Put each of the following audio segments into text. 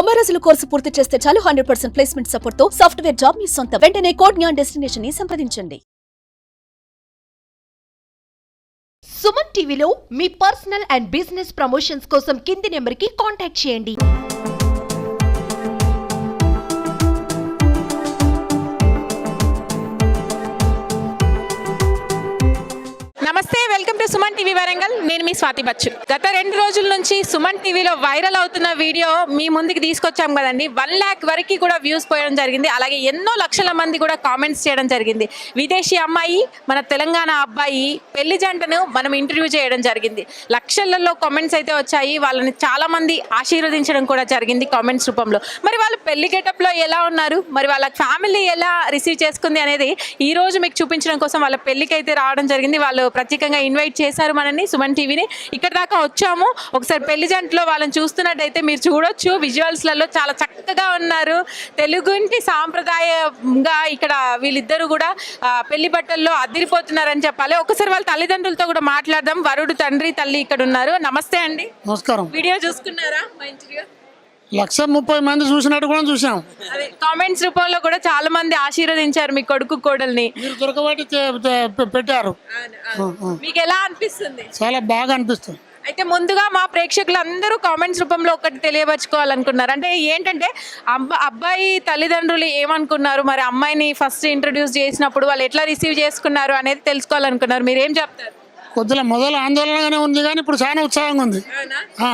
90 రోజుల కోర్సు పూర్తి చేస్తే చాలు 100% ప్లేస్మెంట్ సపోర్ట్ తో సాఫ్ట్వేర్ జాబ్ మీ సొంతం. వెంటనే కోడ్ జ్ఞాన్ డెస్టినేషన్ ని సంప్రదించండి. సుమన్ టీవీలో మీ పర్సనల్ అండ్ బిజినెస్ ప్రమోషన్స్ కోసం కింది నెంబర్కి కాంటాక్ట్ చేయండి. నమస్తే, welcome to Suman TV Warangal. నేను మీ స్వాతి బచ్చు. గత 2 రోజుల నుంచి సుమన్ టీవీలో వైరల్ అవుతున్న వీడియో మీ ముందుకు తీసుకొచ్చాం కదండి. 1 lakh వరకు కూడా వ్యూస్ పోయడం జరిగింది. అలాగే ఎన్నో లక్షల మంది కూడా కామెంట్స్ చేయడం జరిగింది. విదేశీ అమ్మాయి, మన తెలంగాణ అబ్బాయి పెళ్లి జంటను మనం ఇంటర్వ్యూ చేయడం జరిగింది. లక్షలలో కామెంట్స్ అయితే వచ్చాయి. వాళ్ళని చాలా మంది ఆశీర్వదించడం కూడా జరిగింది కామెంట్స్ రూపంలో. మరి వాళ్ళు పెళ్లి గెటప్లో ఎలా ఉన్నారు, మరి వాళ్ళ ఫ్యామిలీ ఎలా రిసీవ్ చేసుకుంది అనేది ఈ రోజు మీకు చూపించడం కోసం వాళ్ళ పెళ్లికి అయితే రావడం జరిగింది. వాళ్ళు ప్రత్యేకంగా ఇన్వైట్ చేశారు మనని, సుమన్ టీవీని. ఇక్కడ దాకా వచ్చాము. ఒకసారి పెళ్లి జంటలో వాళ్ళని చూస్తున్నట్టయితే మీరు చూడొచ్చు, విజువల్స్లలో చాలా చక్కగా ఉన్నారు. తెలుగుంటి సాంప్రదాయంగా ఇక్కడ వీళ్ళిద్దరూ కూడా పెళ్లి బట్టల్లో అదిరిపోతున్నారని చెప్పాలి. ఒకసారి వాళ్ళ తల్లిదండ్రులతో కూడా మాట్లాడదాం. వరుడు తండ్రి తల్లి ఇక్కడ ఉన్నారు. నమస్తే అండి. నమస్కారం. వీడియో చూసుకున్నారా? మా ఇంటర్వ్యూ 130 మంది చూసినట్టు కూడా చూసాం. అదే కామెంట్స్ రూపంలో కూడా చాలా మంది ఆశీర్వదించారు మీ కొడుకు కోడల్ని. మీరు దొరకబట్టి పెట్టారు. మీకు ఎలా అనిపిస్తుంది? చాలా బాగా అనిపిస్తుంది. అయితే ముందుగా మా ప్రేక్షకులందరూ కామెంట్స్ రూపంలో ఒకటి తెలియపరచుకోవాలనుకున్నారు. అంటే ఏంటంటే అబ్బాయి తల్లిదండ్రులు ఏమనుకున్నారు, మరి అమ్మాయిని ఫస్ట్ ఇంట్రడ్యూస్ చేసినప్పుడు వాళ్ళు ఎట్లా రిసీవ్ చేసుకున్నారు అనేది తెలుసుకోవాలనుకున్నారు. మీరు ఏం చెప్తారు? కొద్దిగా మొదలు ఆందోళనగానే ఉంది, కానీ ఇప్పుడు చాలా ఉత్సాహంగా ఉంది. ఆ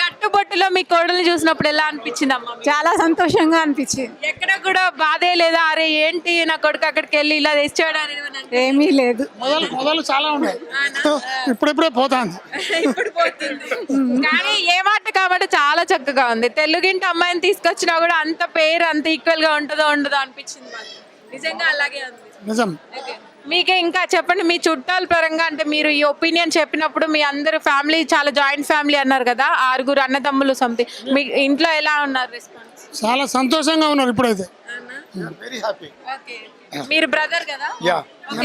కట్టుబొట్టులో మీ కోడలు చూసినప్పుడు ఎలా అనిపించింది అమ్మ? చాలా సంతోషంగా అనిపించింది. ఎక్కడ కూడా బాధే లేదా, అరే ఏంటి నా కొడుకు అక్కడికి వెళ్ళి ఇలా తెచ్చాడు అనేది? ఏమీ లేదు. మొదలు చాలా ఉన్నాయి, ఇప్పుడిప్పుడే పోతాంది. ఇప్పుడు పోతుంది. కానీ ఏ మాట కాబట్టి చాలా చక్కగా ఉంది. తెలుగింటి అమ్మాయిని తీసుకొచ్చినా కూడా అంత పేరు అంత ఈక్వల్ గా ఉంటుందో ఉండదో అనిపించింది మాకు. నిజంగా అలాగే ఉంది. నిజం. మీకే ఇంకా చెప్పండి, మీ చుట్టాల పరంగా అంటే మీరు ఈ ఒపీనియన్ చెప్పినప్పుడు మీ అందరు ఫ్యామిలీ చాలా జాయింట్ ఫ్యామిలీ అన్నారు కదా, 6 అన్నదమ్ములు సంథింగ్, మీ ఇంట్లో ఎలా ఉన్నారు రెస్పాన్స్? చాలా సంతోషంగా ఉన్నారు ఇప్పుడైతే. మీరు బ్రదర్ కదా,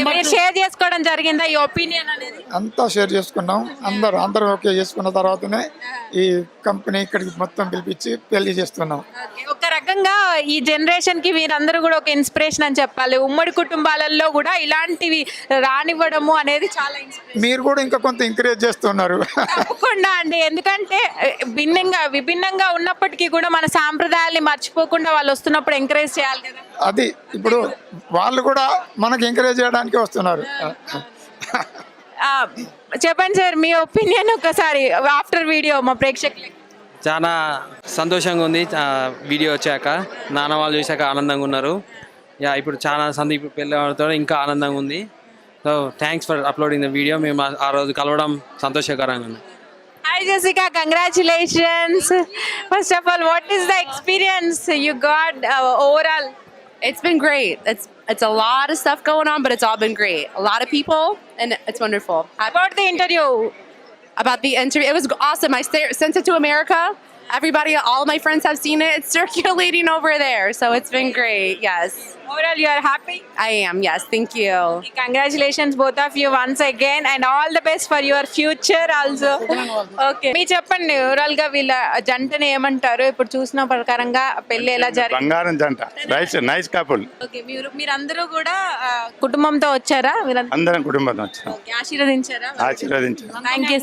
మీరు షేర్ చేసుకోవడం జరిగిందా ఈ ఒపీనియన్ అనేది? అంతా షేర్ చేసుకున్నాం. అందరూ ఓకే చేసుకున్న తర్వాతనే ఈ కంపెనీ ఇక్కడికి మొత్తం పిలిపించి పెళ్లి చేస్తున్నాం. ఒక రకంగా ఈ జనరేషన్ కి మీరందరూ కూడా ఒక ఇన్స్పిరేషన్ అని చెప్పాలి. ఉమ్మడి కుటుంబాలలో కూడా ఇలాంటివి రానివ్వడము అనేది చాలా ఇన్స్పిరేషన్. మీరు కూడా ఇంకా కొంత ఎంకరేజ్ చేస్తున్నారు. తప్పకుండా అండి, ఎందుకంటే విభిన్నంగా ఉన్నప్పటికీ కూడా మన సాంప్రదాయాల్ని మర్చిపోకుండా వాళ్ళు వస్తున్నప్పుడు ఎంకరేజ్ చేయాలి కదా. అది ఇప్పుడు వాళ్ళు కూడా మనకి ఎంకరేజ్ చేయడానికి వస్తున్నారు. చెప్పండి సార్, మీ ఒపీనియన్ ఒకసారి ఆఫ్టర్ వీడియో మా ప్రేక్షకులకి. చాలా సంతోషంగా ఉంది. వీడియో వచ్చాక నాన్న వాళ్ళు చూశాక ఆనందంగా ఉన్నారు. ఇప్పుడు చాలా ఇప్పుడు పెళ్ళి ఇంకా ఆనందంగా ఉంది. So thanks for uploading the video. మేము ఆ రోజు కలవడం సంతోషకరంగా ఉంది. Hi Jessica, congratulations. First of all, what is the experience you got overall? It's been great. It's a lot of stuff going on, but it's all been great. A lot of people, and it's wonderful. About the interview? About the interview, it was awesome. I sent it to America. Everybody, all of my friends have seen it. It's circulating over there, so it's been great. Yes. Overall, you are happy? I am. Yes, thank you. Congratulations both of you once again, and all the best for your future also. Okay. మీ చెప్పండి, overall గా వీళ్ళ జంటని ఏమంటారు? ఇప్పుడు చూసిన ప్రకారంగా పెళ్లి ఎలా జరిగింది? బంగారం జంట, నైస్ కపుల్. ఓకే, మీరందరూ కూడా కుటుంబంతో వచ్చారా? అందరం కుటుంబంతో వచ్చాం. ఓకే, ఆశీర్వదించారా? ఆశీర్వదించారు. Thank you.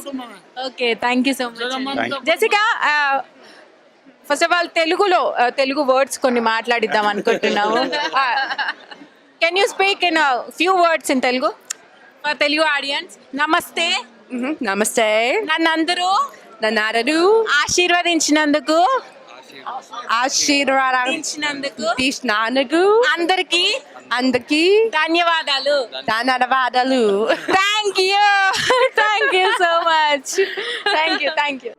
Okay, thank you so much. Jessica, first of all Telugu words కొన్ని మాట్లాడిద్దాం అనుకుంటున్నాము. Can you speak in few words in Telugu for Telugu audience? నమస్తే. Namaste. నన్నందరూ ఆశీర్వదించినందుకు ఆశీర్వదించినందుకు అందరికి ధన్యవాదాలు. Thank you so much. Thank you.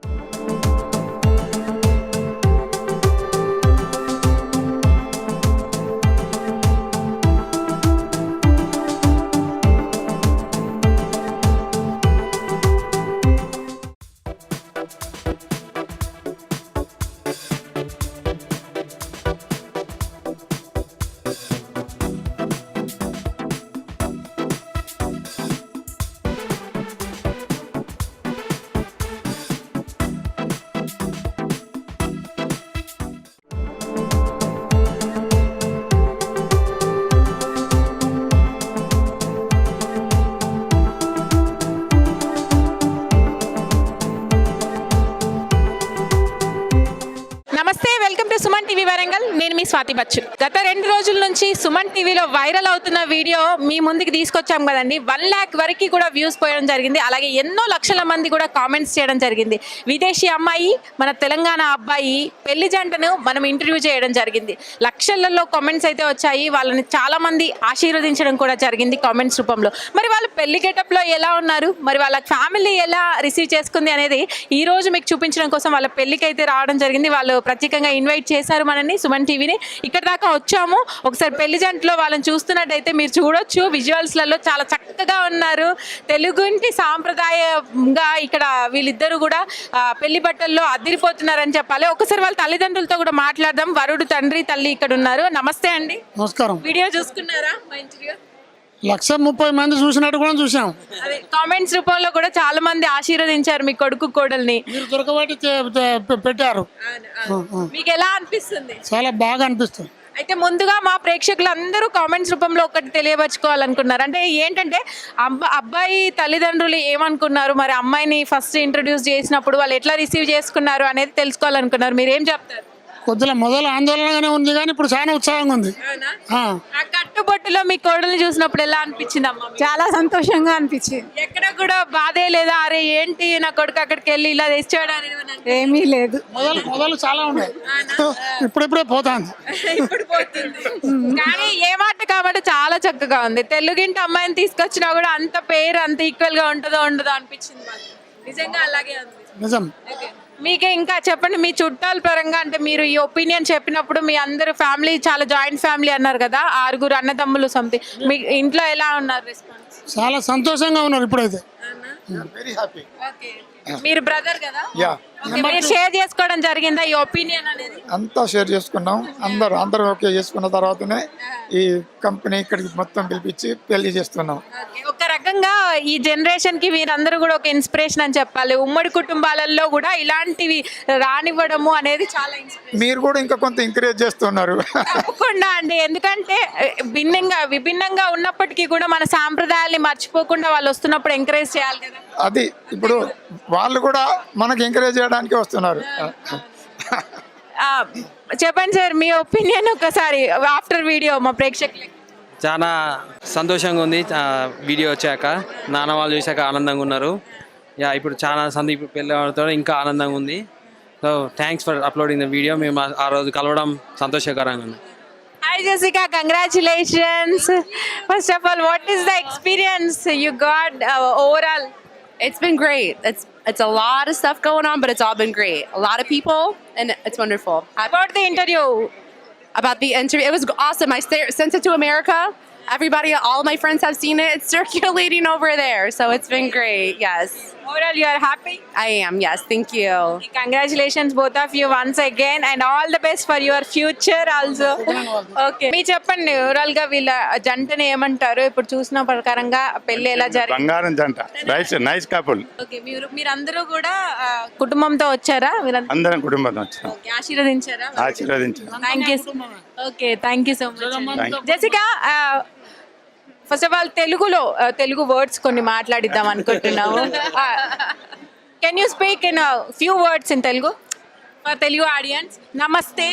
నమస్తే, welcome to Suman TV Warangal. నేను మీ స్వాతి బచ్చు. గత 2 రోజుల నుంచి సుమన్ టీవీలో వైరల్ అవుతున్న వీడియో మీ ముందుకు తీసుకొచ్చాం కదండి. 1 lakh వరకు కూడా వ్యూస్ పోయడం జరిగింది. అలాగే ఎన్నో లక్షల మంది కూడా కామెంట్స్ చేయడం జరిగింది. విదేశీ అమ్మాయి, మన తెలంగాణ అబ్బాయి పెళ్లి జంటను మనం ఇంటర్వ్యూ చేయడం జరిగింది. లక్షలలో కామెంట్స్ అయితే వచ్చాయి. వాళ్ళని చాలా మంది ఆశీర్వదించడం కూడా జరిగింది కామెంట్స్ రూపంలో. మరి వాళ్ళు పెళ్లి గెటప్లో ఎలా ఉన్నారు, మరి వాళ్ళ ఫ్యామిలీ ఎలా రిసీవ్ చేసుకుంది అనేది ఈ రోజు మీకు చూపించడం కోసం వాళ్ళ పెళ్లికి అయితే రావడం జరిగింది. వాళ్ళు ప్రత్యేకంగా ఇన్వైట్ చేశారు మనని, సుమన్ టీవీని. ఇక్కడ దాకా వచ్చాము. ఒకసారి పెళ్లి జంటలో వాళ్ళని చూస్తున్నట్టయితే మీరు చూడొచ్చు, విజువల్స్లలో చాలా చక్కగా ఉన్నారు. తెలుగుంటి సాంప్రదాయంగా ఇక్కడ వీళ్ళిద్దరూ కూడా పెళ్లి బట్టల్లో అదిరిపోతున్నారని చెప్పాలి. ఒకసారి వాళ్ళ తల్లిదండ్రులతో కూడా మాట్లాడదాం. వరుడు తండ్రి తల్లి ఇక్కడ ఉన్నారు. నమస్తే అండి. నమస్కారం. వీడియో చూసుకున్నారా మా ఇంటర్వ్యూ? 130 మంది చూసినట్టు కూడా చూసాం. అదే కామెంట్స్ రూపంలో కూడా చాలా మంది ఆశీర్వదించారు మీ కొడుకు కోడల్ని. మీరు దొరకబట్టి పెట్టారు. మీకు ఎలా అనిపిస్తుంది? చాలా బాగా అనిపిస్తుంది. అయితే ముందుగా మా ప్రేక్షకులందరూ కామెంట్స్ రూపంలో ఒకటి తెలియపరచుకోవాలనుకున్నారు. అంటే ఏంటంటే అబ్బాయి తల్లిదండ్రులు ఏమనుకున్నారు, మరి అమ్మాయిని ఫస్ట్ ఇంట్రడ్యూస్ చేసినప్పుడు వాళ్ళు ఎట్లా రిసీవ్ చేసుకున్నారు అనేది తెలుసుకోవాలనుకున్నారు. మీరు ఏం చెప్తారు? కొద్దిగా మొదలు ఆందోళనగానే ఉంది, కానీ ఇప్పుడు చాలా ఉత్సాహంగా ఉంది. ఆ కట్టుబొట్టులో మీ కోడలు చూసినప్పుడు ఎలా అనిపించింది అమ్మ? చాలా సంతోషంగా అనిపించింది. ఎక్కడ కూడా బాధే లేదా, అరే ఏంటి నా కొడుకు అక్కడికి వెళ్ళి ఇలా తెచ్చాడు అనేది? ఏమీ లేదు. మొదలు చాలా ఉన్నాయి, ఇప్పుడిప్పుడే పోతాంది. ఇప్పుడు పోతుంది. కానీ ఏ మాట కాబట్టి చాలా చక్కగా ఉంది. తెలుగింటి అమ్మాయిని తీసుకొచ్చినా కూడా అంత పేరు అంత ఈక్వల్ గా ఉంటుందో ఉండదో అనిపించింది మాకు. నిజంగా అలాగే ఉంది. నిజం. మీకే ఇంకా చెప్పండి, మీ చుట్టాల పరంగా అంటే మీరు ఈ ఒపీనియన్ చెప్పినప్పుడు మీ అందరు ఫ్యామిలీ చాలా జాయింట్ ఫ్యామిలీ అన్నారు కదా, 6 అన్నదమ్ములు సంథింగ్, మీ ఇంట్లో ఎలా ఉన్నారు రెస్పాన్స్? చాలా సంతోషంగా ఉన్నారు ఇప్పుడైతే. Very happy. మీరు బ్రదర్ కదా? యా, Okay, మీరు షేర్ చేసుకోవడం జరిగిందా ఈ ఒపీనియన్ అనేది? అంతా షేర్ చేసుకున్నాం. అందరూ ఓకే చేసుకున్న తర్వాతనే ఈ కంపెనీ ఇక్కడికి మొత్తం పిలిపించి పెళ్లి చేస్తున్నాం. Okay, ఒక రకంగా ఈ జనరేషన్ కి మీరందరూ కూడా ఒక ఇన్స్పిరేషన్ అని చెప్పాలి. ఉమ్మడి కుటుంబాలలో కూడా ఇలాంటివి రానివ్వడము అనేది చాలా ఇన్స్పిరేషన్. మీరు కూడా ఇంకా కొంత ఎంకరేజ్ చేస్తున్నారు. తప్పకుండా అండి, ఎందుకంటే విభిన్నంగా ఉన్నప్పటికీ కూడా మన సాంప్రదాయాల్ని మర్చిపోకుండా వాళ్ళు వస్తున్నప్పుడు ఎంకరేజ్ చేయాలి కదా. అది ఇప్పుడు వాళ్ళు కూడా మనకి ఎంకరేజ్ చేయడానికి వస్తున్నారు. చెప్పండి సార్, మీ ఒపీనియన్ ఒకసారి ఆఫ్టర్ వీడియో మా ప్రేక్షకులకి. చాలా సంతోషంగా ఉంది వీడియో వచ్చాక. నాన్న వాళ్ళు చూశాక ఆనందంగా ఉన్నారు. ఇప్పుడు చాలా సందీప్ పెళ్ళి అవడంతో ఇంకా ఆనందంగా ఉంది. So thanks for uploading the video. మేము ఆ రోజు కలవడం సంతోషకరంగా ఉంది. Hi Jessica, congratulations. First of all, what is the experience you got overall? It's been great. It's a lot of stuff going on, but it's all been great. A lot of people, and it's wonderful. About the interview. About the interview, it was awesome. I sent it to America. Everybody, all my friends have seen it. It's circulating over there, so it's been great. Yes. Overall, you are happy? I am. Yes, thank you. Congratulations both of you once again, and all the best for your future also. Okay. మీ చెప్పండి, overall గా వీళ్ళ జంటని ఏమంటారు? ఇప్పుడు చూసిన ప్రకారంగా పెళ్లి ఎలా జరిగింది? బంగారం జంట, నైస్ కపుల్. ఓకే, మీరందరూ కూడా కుటుంబంతో వచ్చారా? అందరం కుటుంబంతో వచ్చాం. ఓకే, ఆశీర్వదించారా? ఆశీర్వదించాం. Thank you. Okay, thank you so much. Jessica, first of all Telugu words కొన్ని మాట్లాడిద్దాం అనుకుంటున్నాము. Can you speak in few words in Telugu for Telugu audience? నమస్తే.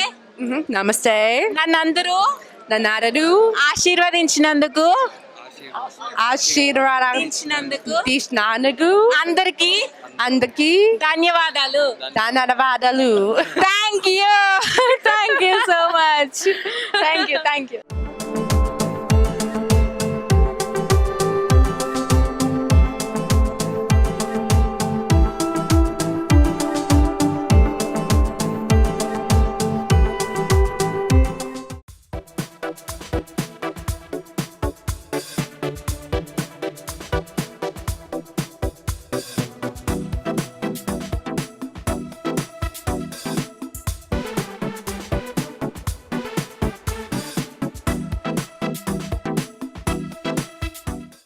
Namaste. నన్నందరూ ఆశీర్వదించినందుకు ఆశీర్వాదించినందుకు అందరికీ ధన్యవాదాలు. ధన్యవాదాలు. Thank you so much. Thank you.